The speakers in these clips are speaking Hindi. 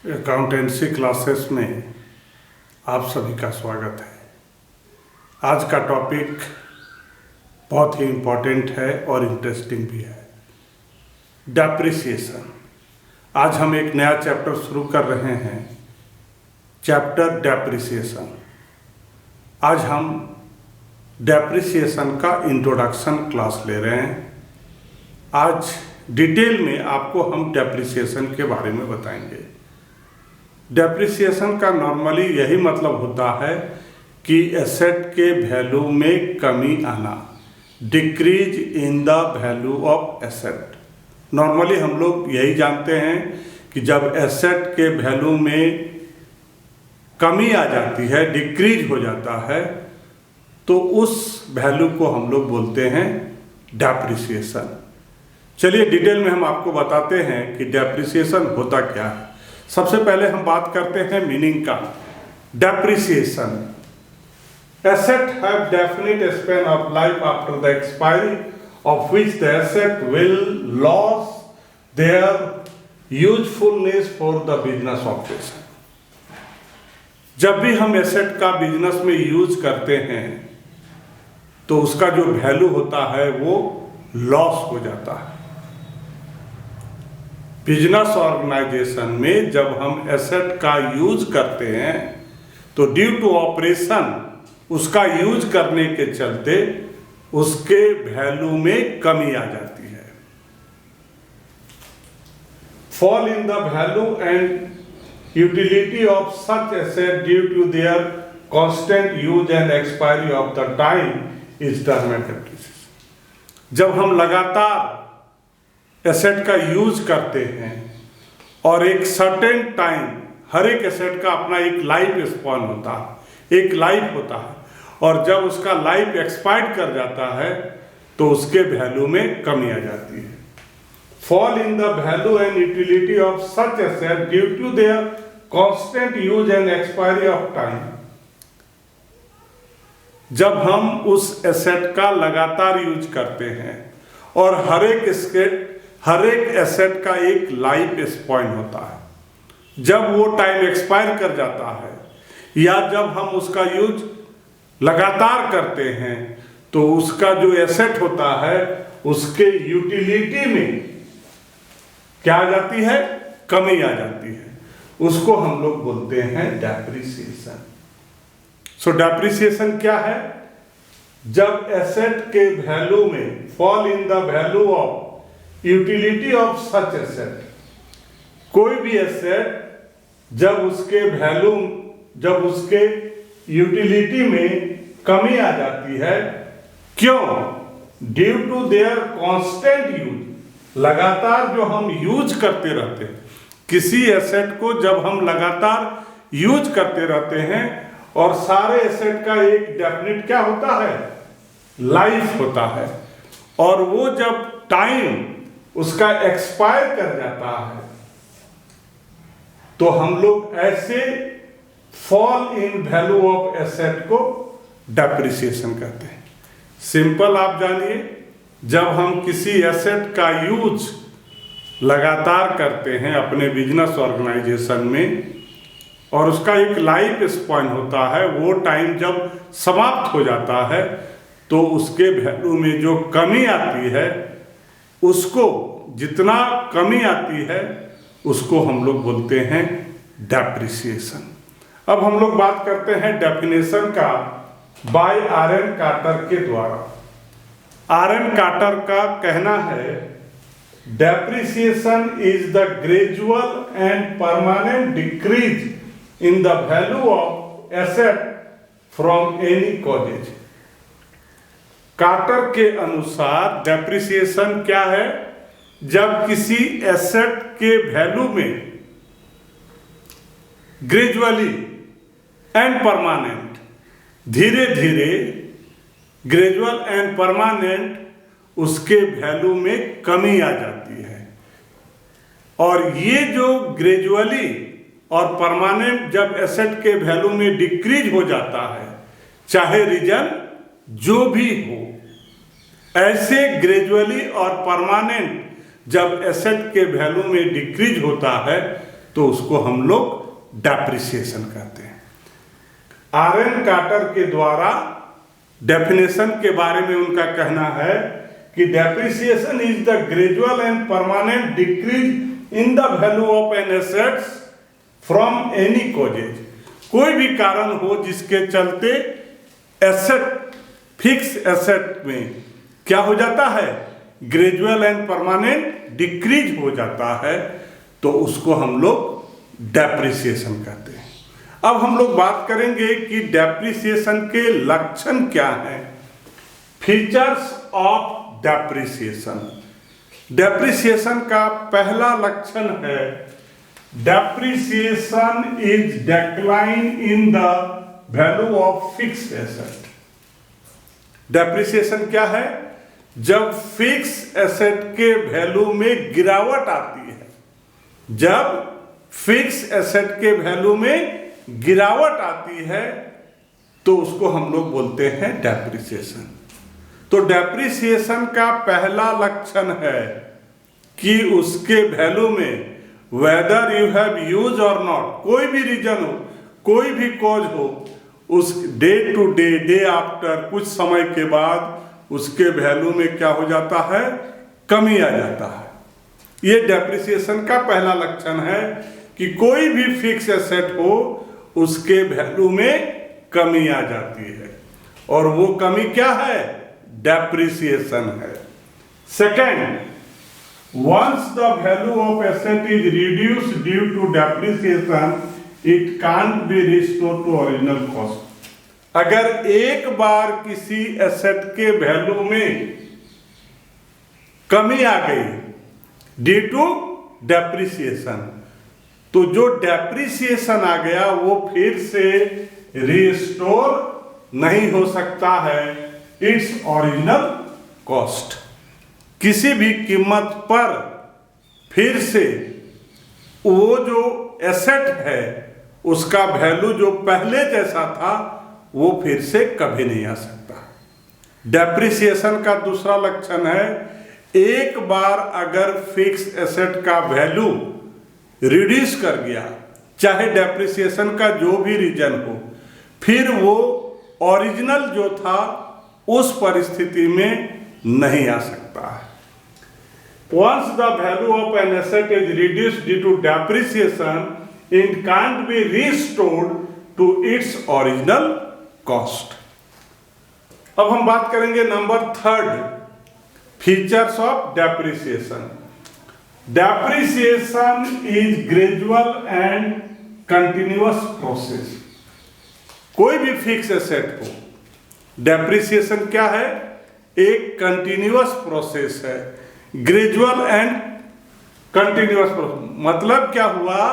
अकाउंटेंसी क्लासेस में आप सभी का स्वागत है। आज का टॉपिक बहुत ही इम्पोर्टेंट है और इंटरेस्टिंग भी है, डेप्रिसिएशन। आज हम एक नया चैप्टर शुरू कर रहे हैं, चैप्टर डेप्रिसिएशन। आज हम डेप्रिसिएशन का इंट्रोडक्शन क्लास ले रहे हैं। आज डिटेल में आपको हम डेप्रिसिएशन के बारे में बताएंगे। डेप्रिसिएशन का नॉर्मली यही मतलब होता है कि एसेट के वैल्यू में कमी आना, decrease in the value of asset. Normally हम लोग यही जानते हैं कि जब एसेट के वैल्यू में कमी आ जाती है, डिक्रीज हो जाता है, तो उस वैल्यू को हम लोग बोलते हैं डेप्रिसिएशन। चलिए डिटेल में हम आपको बताते हैं कि डेप्रिसिएशन होता क्या है। सबसे पहले हम बात करते हैं मीनिंग का। Depreciation, asset have definite span of life after the expiry of which the asset will loss their usefulness for the business operation. जब भी हम एसेट का बिजनेस में यूज करते हैं तो उसका जो वैल्यू होता है वो लॉस हो जाता है। बिजनेस ऑर्गेनाइजेशन में जब हम एसेट का यूज करते हैं तो ड्यू टू ऑपरेशन उसका यूज करने के चलते उसके वैल्यू में कमी आ जाती है। Fall in the value and utility of such asset due to their constant use and expiry of the time is term and depreciation. जब हम लगातार एसेट का यूज करते हैं और एक सर्टेन टाइम, हर एक एसेट का अपना एक लाइफ स्पैन होता है, एक लाइफ होता है, और जब उसका लाइफ एक्सपायर कर जाता है तो उसके वैल्यू में कमी आ जाती है। Fall in the value and utility of such asset due to their constant use and expiry of time. जब हम उस एसेट का लगातार यूज करते हैं और हर एक एसेट का एक लाइफ स्पैन होता है, जब वो टाइम एक्सपायर कर जाता है या जब हम उसका यूज लगातार करते हैं तो उसका जो एसेट होता है उसके यूटिलिटी में क्या आ जाती है, कमी आ जाती है। उसको हम लोग बोलते हैं डेप्रिसिएशन। सो डेप्रिसिएशन क्या है? जब एसेट के वैल्यू में fall in the value of utility of such asset, कोई भी एसेट जब उसके यूटिलिटी में कमी आ जाती है, क्यों? Due to their constant use, लगातार जो हम यूज करते रहते हैं किसी एसेट को, जब हम लगातार यूज करते रहते हैं और सारे एसेट का एक डेफिनिट क्या होता है, लाइफ होता है, और वो जब टाइम उसका एक्सपायर कर जाता है तो हम लोग ऐसे fall in value of asset को डेप्रिसिएशन कहते हैं। सिंपल आप जानिए, जब हम किसी एसेट का यूज लगातार करते हैं अपने बिजनेस ऑर्गेनाइजेशन में और उसका एक लाइफ स्पैन होता है, वो टाइम जब समाप्त हो जाता है तो उसके वैल्यू में जो कमी आती है, उसको जितना कमी आती है उसको हम लोग बोलते हैं डेप्रिसिएशन। अब हम लोग बात करते हैं डेफिनेशन का बाय आर.एन. कार्टर के द्वारा। आर.एन. कार्टर का कहना है, depreciation is the gradual and permanent decrease in the value of asset from any causes. Carter के अनुसार डेप्रिसिएशन क्या है? जब किसी एसेट के वैल्यू में ग्रेजुअली एंड परमानेंट, धीरे धीरे, ग्रेजुअल एंड परमानेंट उसके वैल्यू में कमी आ जाती है। और ये जो ग्रेजुअली और परमानेंट जब एसेट के वैल्यू में डिक्रीज हो जाता है, चाहे रीजन जो भी हो, ऐसे ग्रेजुअली और परमानेंट जब एसेट के वैल्यू में डिक्रीज होता है तो उसको हम लोग डेप्रिसिएशन कहते हैं। आर.एन. कार्टर के द्वारा डेफिनेशन के बारे में उनका कहना है कि depreciation is the gradual and permanent decrease in the value of an assets from any causes. कोई भी कारण हो जिसके चलते एसेट, फिक्स एसेट में क्या हो जाता है, ग्रेजुअल एंड परमानेंट डिक्रीज हो जाता है, तो उसको हम लोग डेप्रिसिएशन कहते हैं। अब हम लोग बात करेंगे कि डेप्रिसिएशन के लक्षण क्या हैं, फीचर्स ऑफ डेप्रिसिएशन। डेप्रिसिएशन का पहला लक्षण है depreciation is decline in the value of fixed asset. Depreciation क्या है, जब फिक्स एसेट के वैल्यू में गिरावट आती है, जब फिक्स एसेट के वैल्यू में गिरावट आती है तो उसको हम लोग बोलते हैं डेप्रिसिएशन। तो डेप्रिसिएशन का पहला लक्षण है कि उसके वैल्यू में वेदर यू हैव यूज और नॉट, कोई भी रीजन हो, कोई भी कॉज हो, उस day to day, day after, कुछ समय के बाद उसके वैल्यू में क्या हो जाता है, कमी आ जाता है। ये डेप्रिसिएशन का पहला लक्षण है कि कोई भी फिक्स एसेट हो उसके वैल्यू में कमी आ जाती है, और वो कमी क्या है, डेप्रिसिएशन है। Second, once the value of asset is reduced due to depreciation, it can't be restored to original cost। अगर एक बार किसी एसेट के वैल्यू में कमी आ गई ड्यू टू डेप्रिसिएशन, तो जो डेप्रिसिएशन आ गया वो फिर से रिस्टोर नहीं हो सकता है इट्स ओरिजिनल कॉस्ट। किसी भी कीमत पर फिर से वो जो एसेट है उसका वैल्यू जो पहले जैसा था वो फिर से कभी नहीं आ सकता। डेप्रिसिएशन का दूसरा लक्षण है, एक बार अगर फिक्स एसेट का वैल्यू रिड्यूस कर गया, चाहे डेप्रिसिएशन का जो भी रीजन हो, फिर वो ओरिजिनल जो था उस परिस्थिति में नहीं आ सकता है। Once the value of an asset is reduced due to depreciation, it can't be restored to its original cost। अब हम बात करेंगे number third, features of depreciation. Depreciation is gradual and continuous process. कोई भी फिक्स एसेट हो, डेप्रिसिएशन क्या है, एक कंटिन्यूअस प्रोसेस है। ग्रेजुअल एंड कंटिन्यूअस प्रोसेस मतलब क्या हुआ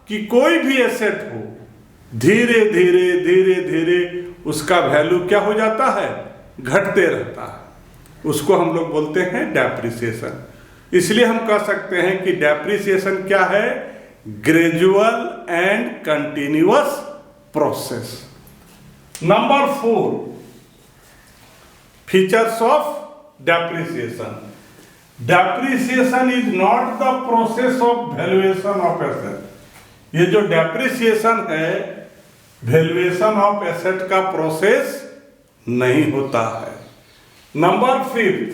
कि कोई भी एसेट हो, धीरे धीरे धीरे धीरे उसका वैल्यू क्या हो जाता है, घटते रहता है, उसको हम लोग बोलते हैं डेप्रिसिएशन। इसलिए हम कह सकते हैं कि डेप्रिसिएशन क्या है, gradual and continuous process. Number 4, features of depreciation. Depreciation is not the process of valuation of asset. ये जो डेप्रिसिएशन है, वैल्यूएशन ऑफ एसेट का प्रोसेस नहीं होता है। Number 5,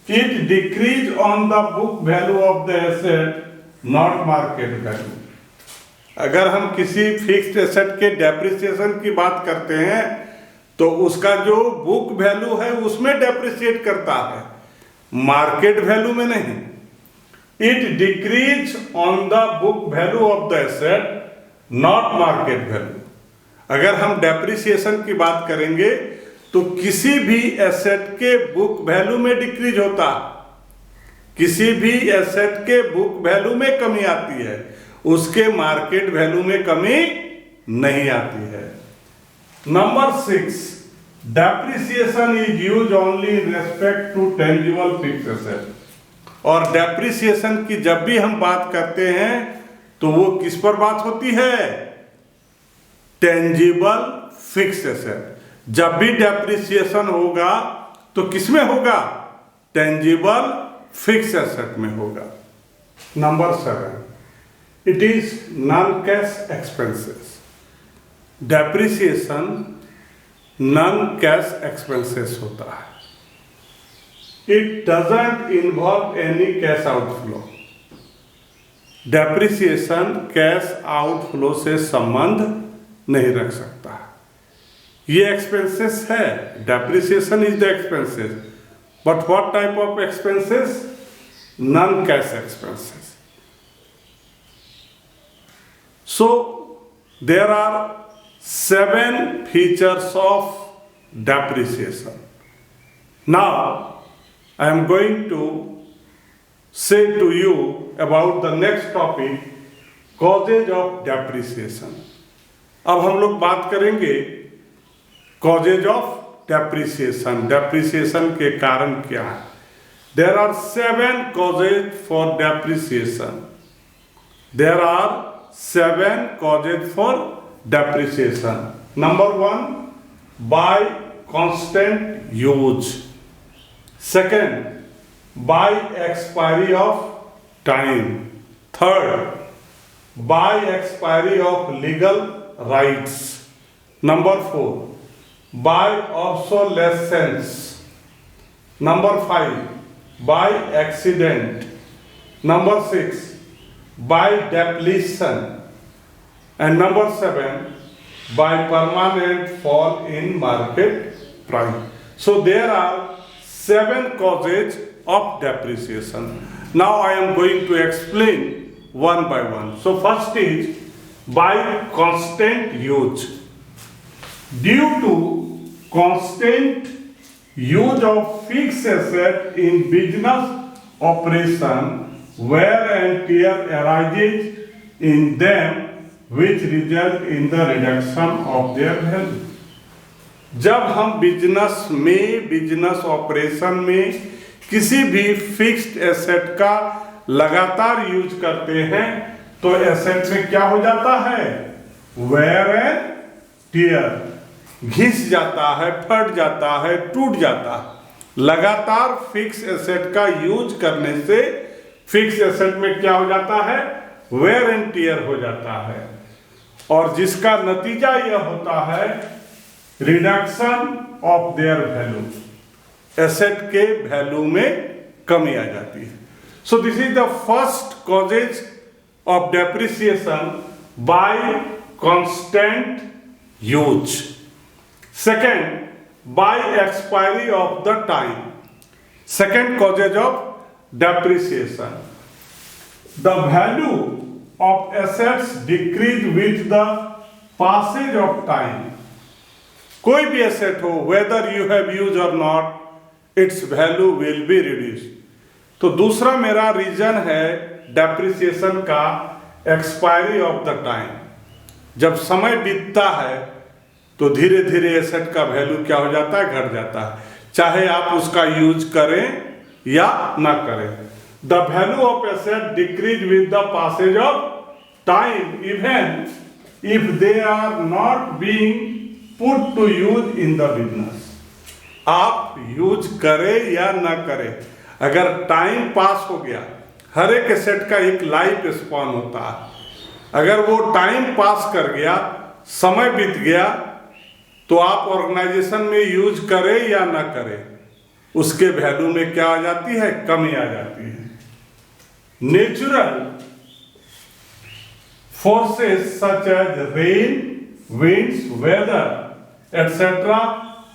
it decrease on the book value of the asset, not market value. अगर हम किसी फिक्स्ड एसेट के डेप्रिसिएशन की बात करते हैं तो उसका जो बुक वैल्यू है उसमें डेप्रिसिएट करता है, मार्केट वैल्यू में नहीं। It decrease on the book value of the asset, not market value. अगर हम डेप्रिसिएशन की बात करेंगे तो किसी भी एसेट के बुक वैल्यू में डिक्रीज होता, किसी भी एसेट के बुक वैल्यू में कमी आती है, उसके मार्केट वैल्यू में कमी नहीं आती है। Number 6, depreciation is use only in respect to tangible fixed asset. और डेप्रिसिएशन की जब भी हम बात करते हैं तो वो किस पर बात होती है, टेंजिबल फिक्स्ड एसेट। जब भी डेप्रिसिएशन होगा तो किसमें होगा, टेंजिबल फिक्स्ड एसेट में होगा। Number 7, it is non cash expenses. Depreciation non cash expenses होता है। It doesn't involve any cash outflow. Depreciation cash outflow से संबंध नहीं रख सकता। ये एक्सपेंसेस है, depreciation is the expenses, but what type of expenses? Non cash expenses. So there are 7 features of depreciation. Now I am going to say to you about the next topic, causes of depreciation. अब हम लोग बात करेंगे causes of depreciation. Depreciation के कारण क्या है? There are 7 causes for depreciation. There are 7 causes for depreciation. Number 1, by constant use. Second, by expiry of time. Third, by expiry of legal rights. Number 4, by obsolescence. Number 5, by accident. Number 6, by depletion. And number 7, by permanent fall in market price. So there are 7 causes of depreciation. Now I am going to explain one by one. So first is by constant use. Due to constant use of fixed asset in business operation, wear and tear arises in them which result in the reduction of their value. जब हम बिजनेस ऑपरेशन में किसी भी फिक्स्ड एसेट का लगातार यूज करते हैं तो एसेट में क्या हो जाता है? वेयर एंड टियर, घिस जाता है, फट जाता है, टूट जाता है। लगातार फिक्स एसेट का यूज करने से फिक्स एसेट में क्या हो जाता है? वेयर एंड टियर हो जाता है, और जिसका नतीजा यह होता है reduction of their value, asset के वैल्यू में कमी आ जाती है। So this is the first causes of depreciation by constant use. Second, by expiry of the time. Second causes of depreciation, the value of assets decrease with the passage of time. कोई भी एसेट हो, whether you have used or not, its value will be reduced. तो दूसरा मेरा रीजन है डेप्रिसिएशन का एक्सपायरी ऑफ द टाइम। जब समय बीतता है तो धीरे धीरे एसेट का वैल्यू क्या हो जाता है? घट जाता है, चाहे आप उसका यूज करें या ना करें। The value of asset decrease with the passage of time even if they are not being put to use in the business. आप यूज करें या ना करें, अगर टाइम पास हो गया, हर एक एसेट का एक लाइफ स्पैन होता है, अगर वो टाइम पास कर गया, समय बीत गया, तो आप ऑर्गेनाइजेशन में यूज करें या ना करें, उसके वैल्यू में क्या आ जाती है? कमी आ जाती है। Natural forces such as rain, winds, weather, etc.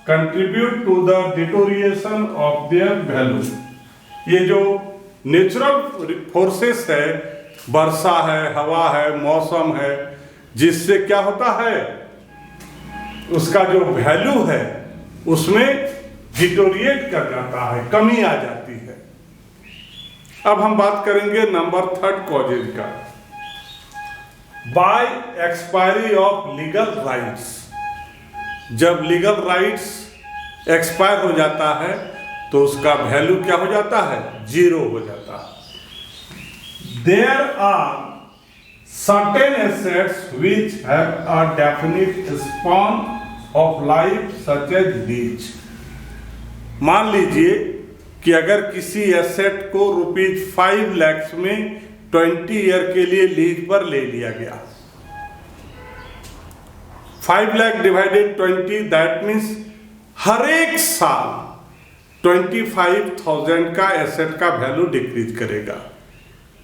contribute to the deterioration of their value. ये जो नेचुरल फोर्सेस है, वर्षा है, हवा है, मौसम है, जिससे क्या होता है? उसका जो वैल्यू है उसमें डिटोरिएट कर जाता है, कमी आ जाती है। अब हम बात करेंगे नंबर 3 कॉजेज का, by expiry of legal rights. जब लीगल राइट्स एक्सपायर हो जाता है तो उसका वैल्यू क्या हो जाता है? 0 हो जाता है। There are certain assets which have a definite span of life such as these. मान लीजिए कि अगर किसी एसेट को ₹5 लाख में 20 ईयर के लिए लीज पर ले लिया गया। 5 लाख डिवाइडेड 20, दैट मीन्स हर एक साल 25,000 का एसेट का वैल्यू डिक्रीज करेगा।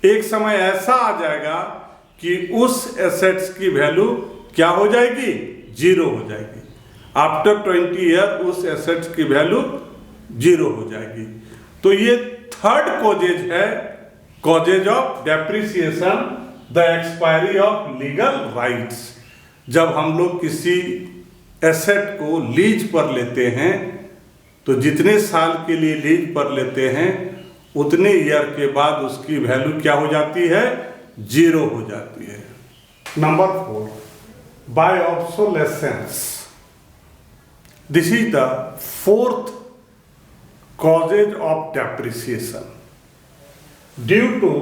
एक समय ऐसा आ जाएगा कि उस एसेट्स की वैल्यू क्या हो जाएगी, 0 हो जाएगी। आफ्टर 20 ईयर उस एसेट्स की वैल्यू 0 हो जाएगी। तो ये थर्ड कॉजेज है, causes of depreciation, the expiry of legal rights. जब हम लोग किसी एसेट को लीज पर लेते हैं तो जितने साल के लिए लीज पर लेते हैं उतने ईयर के बाद उसकी वैल्यू क्या हो जाती है, 0 हो जाती है। Number 4, by obsolescence. This is the fourth causes of depreciation due to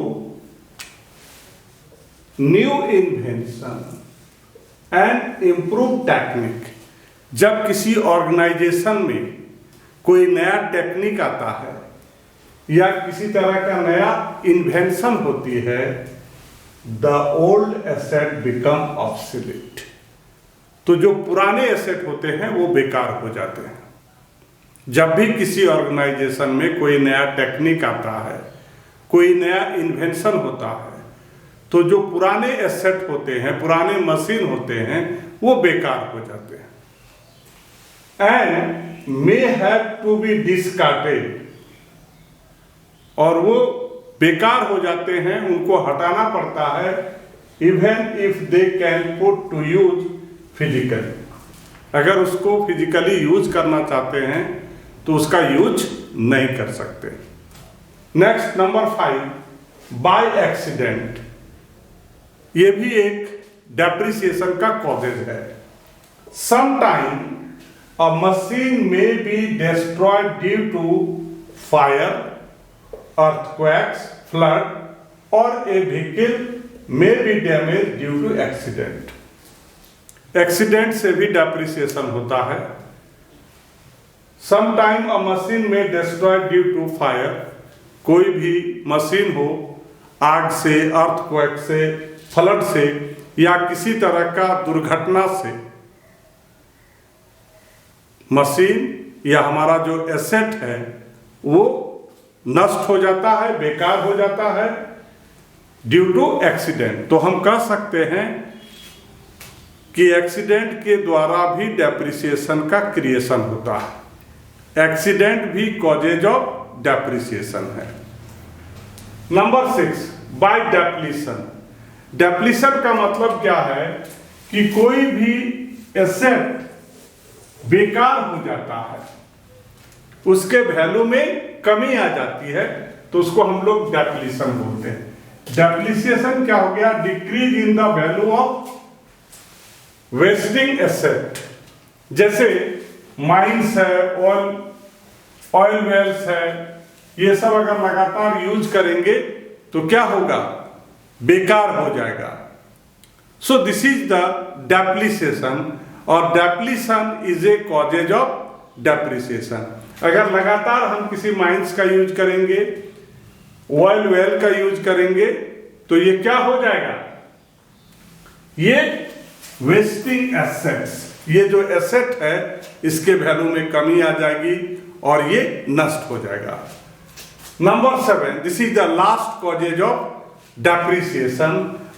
new invention and improve technique. जब किसी ऑर्गेनाइजेशन में कोई नया टेक्निक आता है या किसी तरह का नया इन्वेंशन होती है, the old asset become obsolete. तो जो पुराने एसेट होते हैं वो बेकार हो जाते हैं। जब भी किसी ऑर्गेनाइजेशन में कोई नया टेक्निक आता है, कोई नया इन्वेंशन होता है, तो जो पुराने एसेट होते हैं, पुराने मशीन होते हैं, वो बेकार हो जाते हैं। And may have to be discarded, और वो बेकार हो जाते हैं, उनको हटाना पड़ता है, even if they can put to use physically. अगर उसको फिजिकली यूज करना चाहते हैं तो उसका यूज नहीं कर सकते। Next number 5, by accident. ये भी एक डेप्रिसिएशन का कॉजेज है। समटाइम अ मशीन में be destroyed due to fire, earthquakes, flood, or a vehicle may be damaged due to accident. Accident से भी डेप्रिसिएशन होता है। Sometime a machine may destroy due to fire, कोई भी मशीन हो आग से, अर्थक्वेक से, फ्लड से या किसी तरह का दुर्घटना से मशीन या हमारा जो एसेट है वो नष्ट हो जाता है, बेकार हो जाता है ड्यू टू एक्सीडेंट। तो हम कह सकते हैं कि एक्सीडेंट के द्वारा भी डेप्रिसिएशन का क्रिएशन होता है। एक्सीडेंट भी कॉजेज ऑफ डेप्रिसिएशन है। Number 6, by depletion. डेप्लीशन का मतलब क्या है कि कोई भी एसेट बेकार हो जाता है, उसके वैल्यू में कमी आ जाती है, तो उसको हम लोग डेप्लीशन बोलते हैं। डेप्रिसिएशन क्या हो गया, decrease in the value of wasting asset. जैसे माइंस है, ऑयल वेल्स है, ये सब अगर लगातार यूज करेंगे तो क्या होगा, बेकार हो जाएगा। So this is the depreciation, और depletion is a causes of depreciation. अगर लगातार हम किसी माइंस का यूज करेंगे, ऑयल वेल का यूज करेंगे, तो ये क्या हो जाएगा, ये वेस्टिंग एसेट्स, ये जो एसेट है इसके वैल्यू में कमी आ जाएगी और ये नष्ट हो जाएगा। Number 7, this is the last causes of depreciation,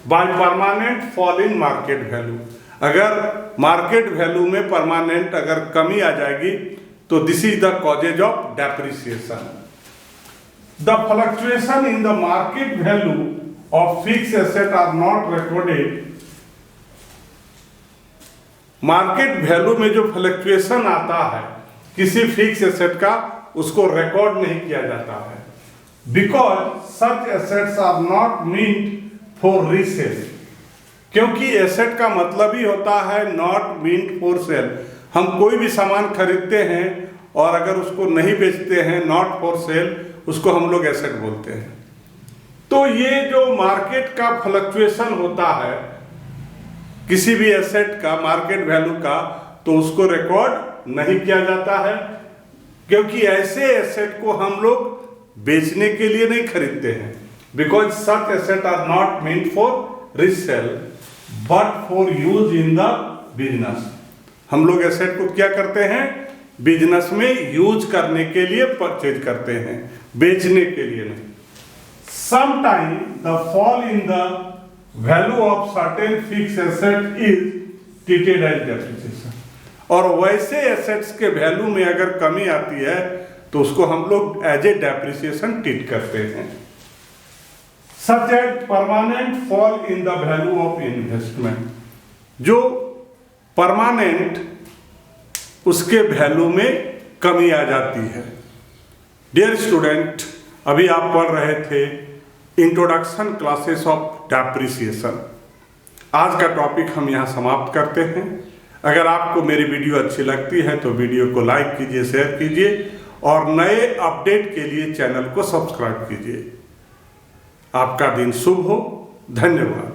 by permanent fall in market value. अगर मार्केट वैल्यू में परमानेंट अगर कमी आ जाएगी तो this is the causes of depreciation. The fluctuation in the market value of fix asset are not recorded. Market value में जो फ्लक्चुएशन आता है किसी फिक्स एसेट का, उसको रिकॉर्ड नहीं किया जाता है, because such assets are not meant for resale. क्योंकि एसेट का मतलब ही होता है नॉट मींट फॉर सेल। हम कोई भी सामान खरीदते हैं और अगर उसको नहीं बेचते हैं, नॉट फॉर सेल, उसको हम लोग एसेट बोलते हैं। तो ये जो मार्केट का फ्लक्चुएशन होता है किसी भी एसेट का, मार्केट वैल्यू का, तो उसको रिकॉर्ड नहीं किया जाता है, क्योंकि ऐसे एसेट को हम लोग बेचने के लिए नहीं खरीदते हैं। because such assets are not meant for resale but for use in the business। हम लोग एसेट को क्या करते हैं, बिजनेस में यूज करने के लिए परचेज करते हैं, बेचने के लिए नहीं। Sometimes the fall in the value of certain fixed asset is treated as depreciation। और वैसे एसेट्स के वैल्यू में अगर कमी आती है तो उसको हम लोग एज ए डेप्रिसिएशन ट्रीट करते हैं। Such as permanent fall in the value of investment, जो परमानेंट उसके वैल्यू में कमी आ जाती है। डियर स्टूडेंट, अभी आप पढ़ रहे थे इंट्रोडक्शन क्लासेस ऑफ डेप्रिसिएशन। आज का टॉपिक हम यहाँ समाप्त करते हैं। अगर आपको मेरी वीडियो अच्छी लगती है तो वीडियो को लाइक कीजिए, शेयर कीजिए और नए अपडेट के लिए चैनल को सब्सक्राइब कीजिए। आपका दिन शुभ हो। धन्यवाद।